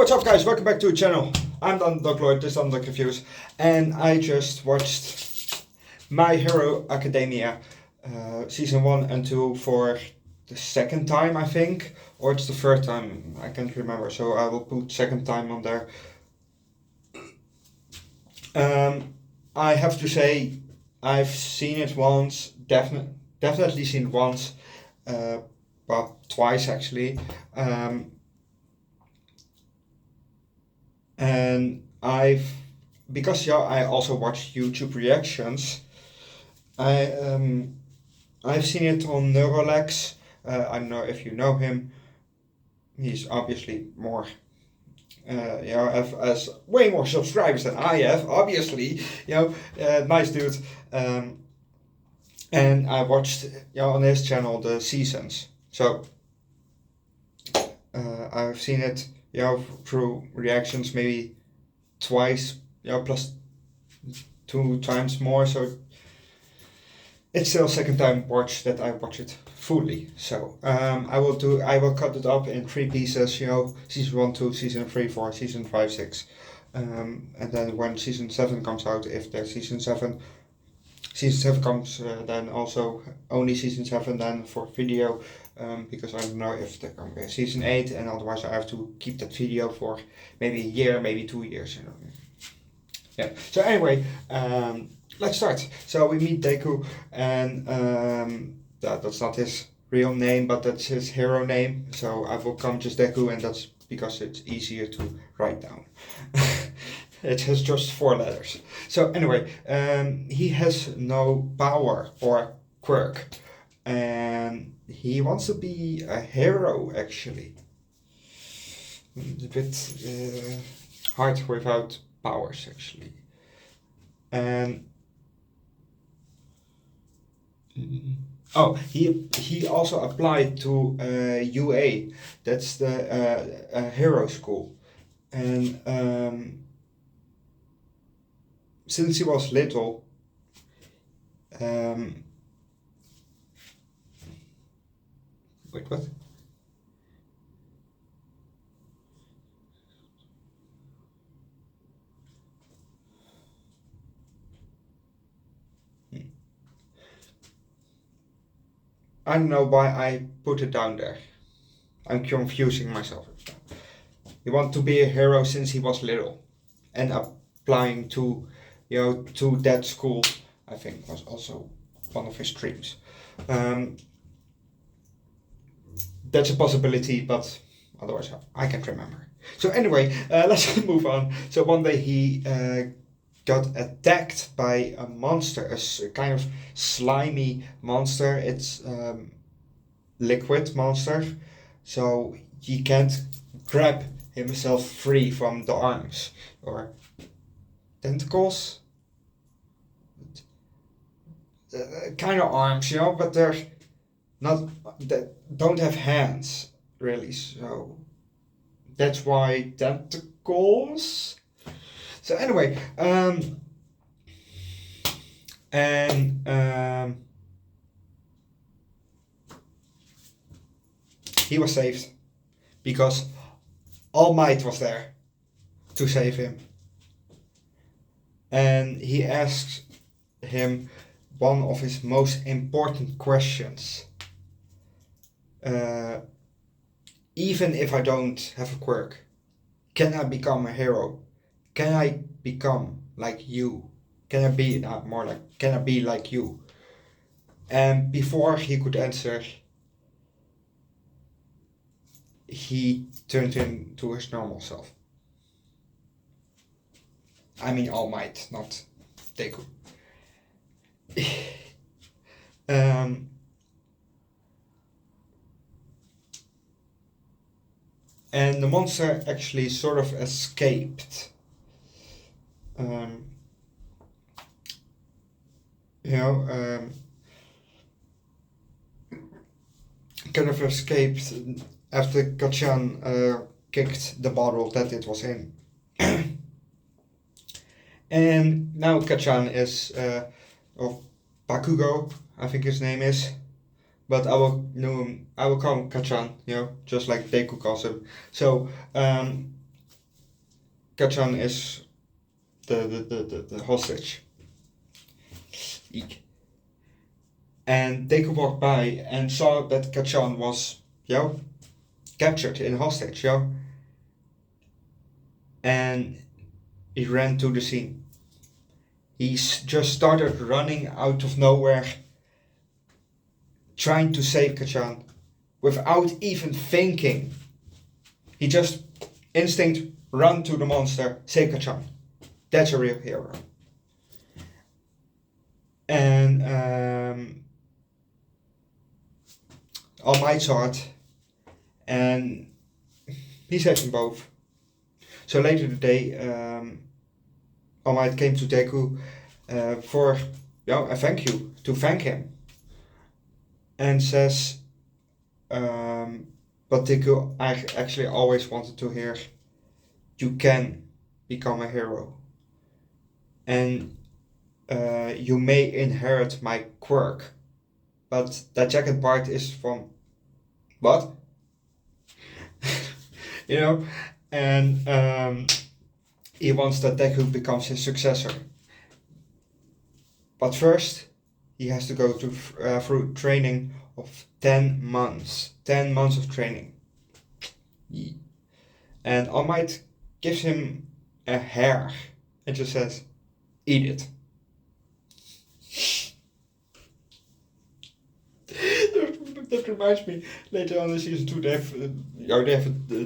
what's up guys, welcome back to the channel. I'm the Underdog Lloyd, this is Underdog Reviews, and I just watched My Hero Academia Season 1 and 2 for the second time, I think, or it's the third time, I can't remember, so I will put second time on there. I have to say, I've seen it once, definitely seen it once, well, twice actually. And because I also watch YouTube reactions, I've seen it on Neurolex. I don't know if you know him. He's obviously more, has way more subscribers than I have. Obviously, nice dude. And I watched on his channel the seasons. So I've seen it through reactions maybe twice, plus 2 times more, so it's still second time watch that I watch it fully. So I will cut it up in 3 pieces, season 1, 2, season 3, 4, season 5, 6, and then when season 7 comes out, if there's season 7 comes, then also only season 7 then for video, because I don't know if there can be a season 8, and otherwise I have to keep that video for maybe a year, maybe 2 years. Yeah. So anyway, let's start. So we meet Deku, and that's not his real name, but that's his hero name. So I will come just Deku, and that's because it's easier to write down. It has just 4 letters. So anyway, he has no power or quirk, and he wants to be a hero actually. It's a bit hard without powers actually. And he also applied to UA. That's the hero school, and since he was little, wait, what? I don't know why I put it down there. I'm confusing myself. He wanted to be a hero since he was little, and applying to to that school, I think, was also one of his dreams. That's a possibility, but otherwise I can't remember. So anyway, let's move on. So one day he got attacked by a monster, a kind of slimy monster. It's liquid monster, so he can't grab himself free from the arms or tentacles. Kind of arms, but they're not, that don't have hands really, so that's why tentacles. So anyway, he was saved because All Might was there to save him, and he asked him one of his most important questions. Even if I don't have a quirk, can I become a hero? Can I become like you? Can I be can I be like you? And before he could answer, he turned into his normal self. I mean All Might, not Deku. And the monster actually sort of escaped. Kind of escaped after Kachan kicked the bottle that it was in. And now Kachan is, of Bakugo, I think his name is. But I will call him Kachan, just like Deku calls him. So Kachan is the hostage. Eek. And Deku walked by and saw that Kachan was, captured in hostage, and he ran to the scene. He just started running out of nowhere, trying to save Kachan, without even thinking. He just instinct run to the monster, save Kachan. That's a real hero. And All Might saw it, and he saved them both. So later today, All Might came to Deku for a thank you, to thank him, and says, but Deku actually always wanted to hear, you can become a hero, and you may inherit my quirk, but that jacket part is from what? And he wants that Deku becomes his successor. But first, he has to go through training of 10 months. 10 months of training. And All Might gives him a hair and just says, eat it. That reminds me, later on in season 2 they have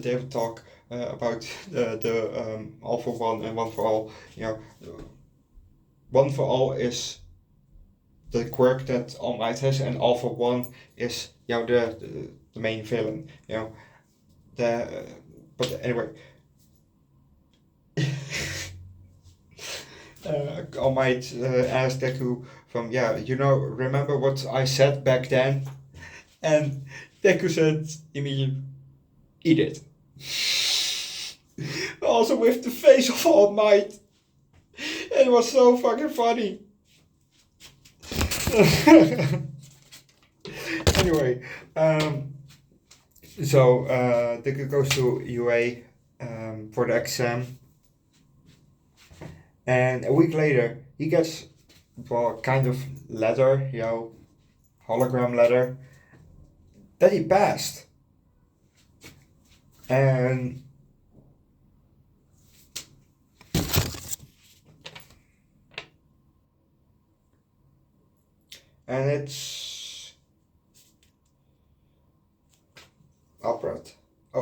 a talk about the All for One and One for All. One for All is the quirk that All Might has, and All for One is the main villain. But anyway, All Might asked Deku from remember what I said back then, and Deku said immediately, eat it. Also with the face of All Might. It was so fucking funny. Anyway, so Deku goes to UA for the exam, and a week later he gets kind of letter, hologram letter, that he passed. And it's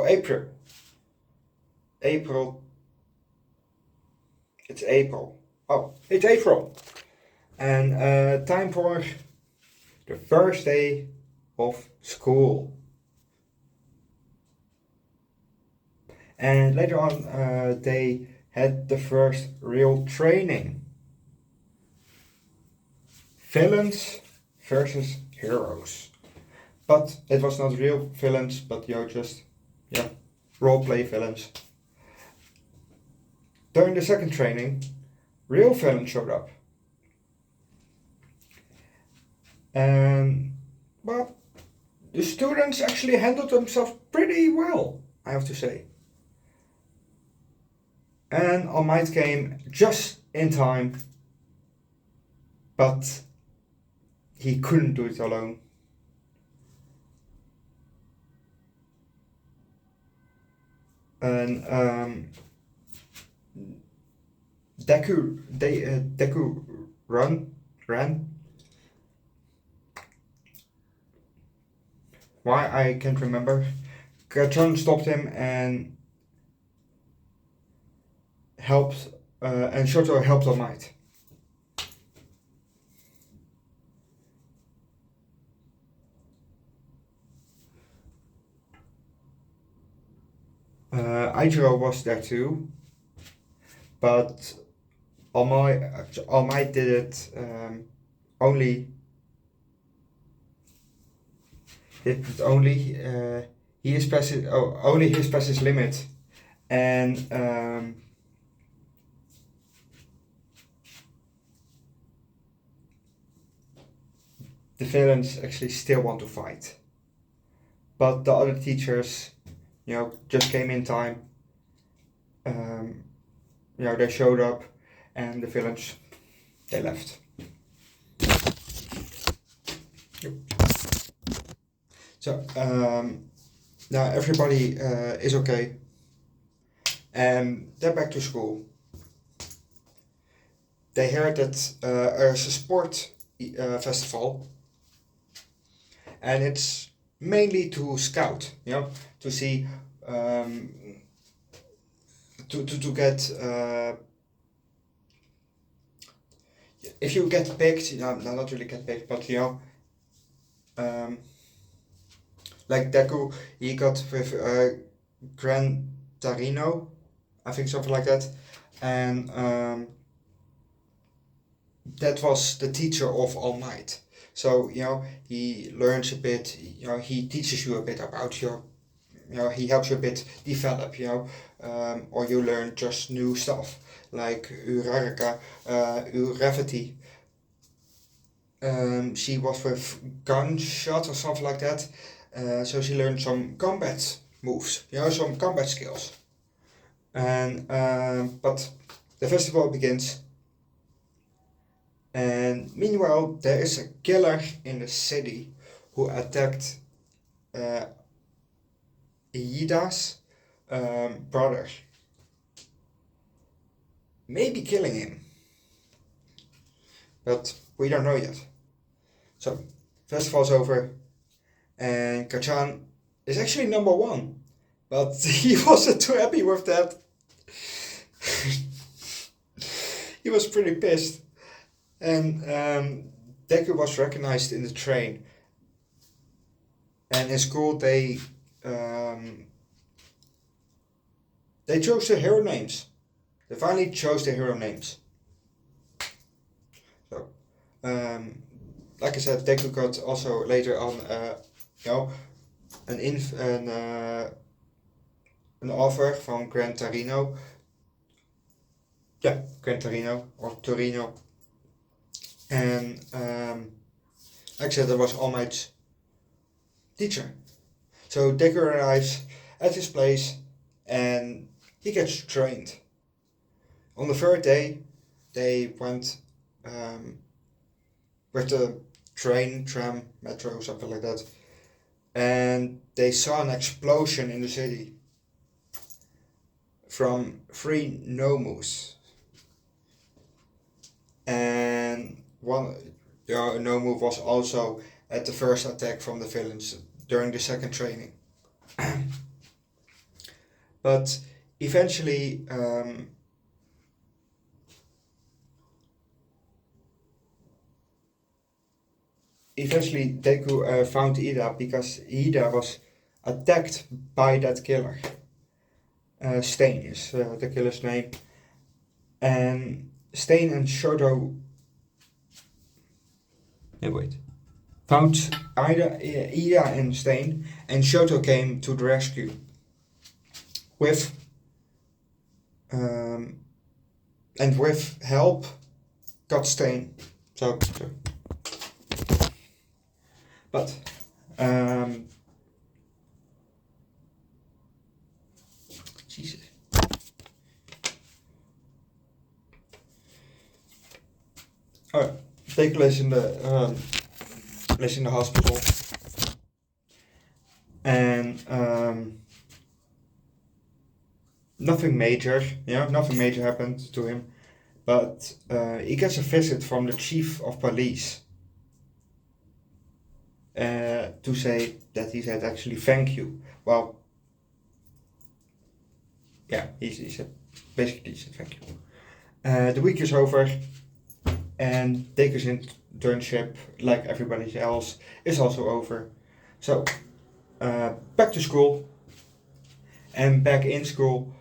April. It's April. It's April. And time for the first day of school. And later on, they had the first real training. Villains versus heroes. But it was not real villains, but just roleplay villains. During the second training, real villains showed up. And the students actually handled themselves pretty well, I have to say. And All Might came just in time, but he couldn't do it alone. And Deku ran. Why, I can't remember. Kachan stopped him and helped, and Shoto helped All Might. Aijiro was there too, but All Might did it only. Only his past his limit, and the villains actually still want to fight, but the other teachers, just came in time, they showed up, and the villains, they left. Yep. So now everybody is okay, and they're back to school. They heard that there's a sport festival, and it's mainly to scout, to see, to get, if you get picked, not really get picked, but like Deku, he got with Gran Tarino, I think something like that, and that was the teacher of All Might. So he learns a bit. He teaches you a bit about he helps you a bit develop. Or you learn just new stuff like Uraraka, Urevity. She was with gunshot or something like that. So she learned some combat moves. Some combat skills. And but the festival begins. And meanwhile, there is a killer in the city who attacked Iida's brother. Maybe killing him. But we don't know yet. So, festival's over. And Kachan is actually number 1. But he wasn't too happy with that. He was pretty pissed. And Deku was recognized in the train. And in school they chose the hero names. They finally chose the hero names. So, like I said, Deku got also later on, an offer from Gran Torino. Yeah, Gran Torino or Torino. And like I said, that was All Might's teacher. So Deku arrives at his place and he gets trained. On the third day, they went with the train, tram, metro, something like that, and they saw an explosion in the city from 3 Nomus. And one Nomu was also at the first attack from the villains during the second training. But eventually Deku found Iida because Iida was attacked by that killer. Stain is the killer's name. And Stain and Shoto found Iida and Stain, and Shoto came to the rescue with and with help got Stain. But Jesus. Oh, Deku lives in the hospital, and nothing major happened to him, but he gets a visit from the chief of police to say that he said actually thank you. Well, yeah, he said basically thank you. The week is over, and Deku's internship, like everybody else, is also over. So, back to school, and back in school,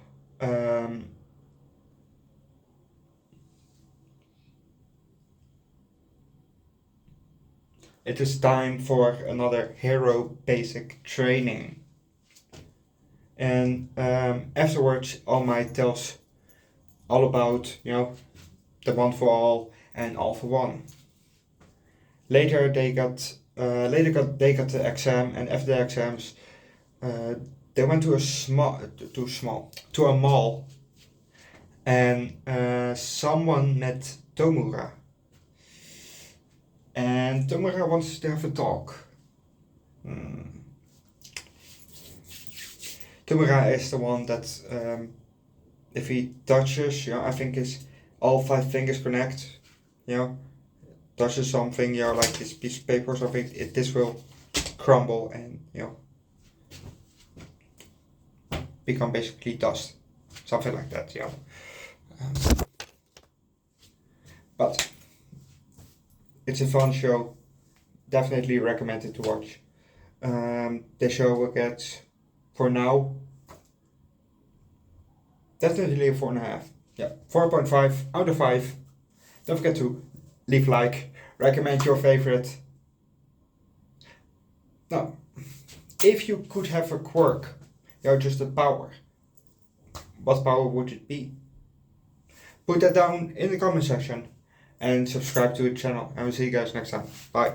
it is time for another hero basic training. And afterwards, All Might tells all about, the one for all and all for one. Later they got the exam, and after the exams, they went to a mall, And someone met Tomura. And Tomura wants to have a talk. Tomura is the one that, if he touches, I think his all 5 fingers connect, touches something, like this piece of paper or something, this will crumble and, become basically dust. Something like that, but it's a fun show. Definitely recommend it to watch. The show will get, for now, definitely a 4.5. 4.5 out of 5. Don't forget to leave a like, recommend your favorite. Now, if you could have a quirk, just a power, what power would it be? Put that down in the comment section and subscribe to the channel, and we'll see you guys next time. Bye.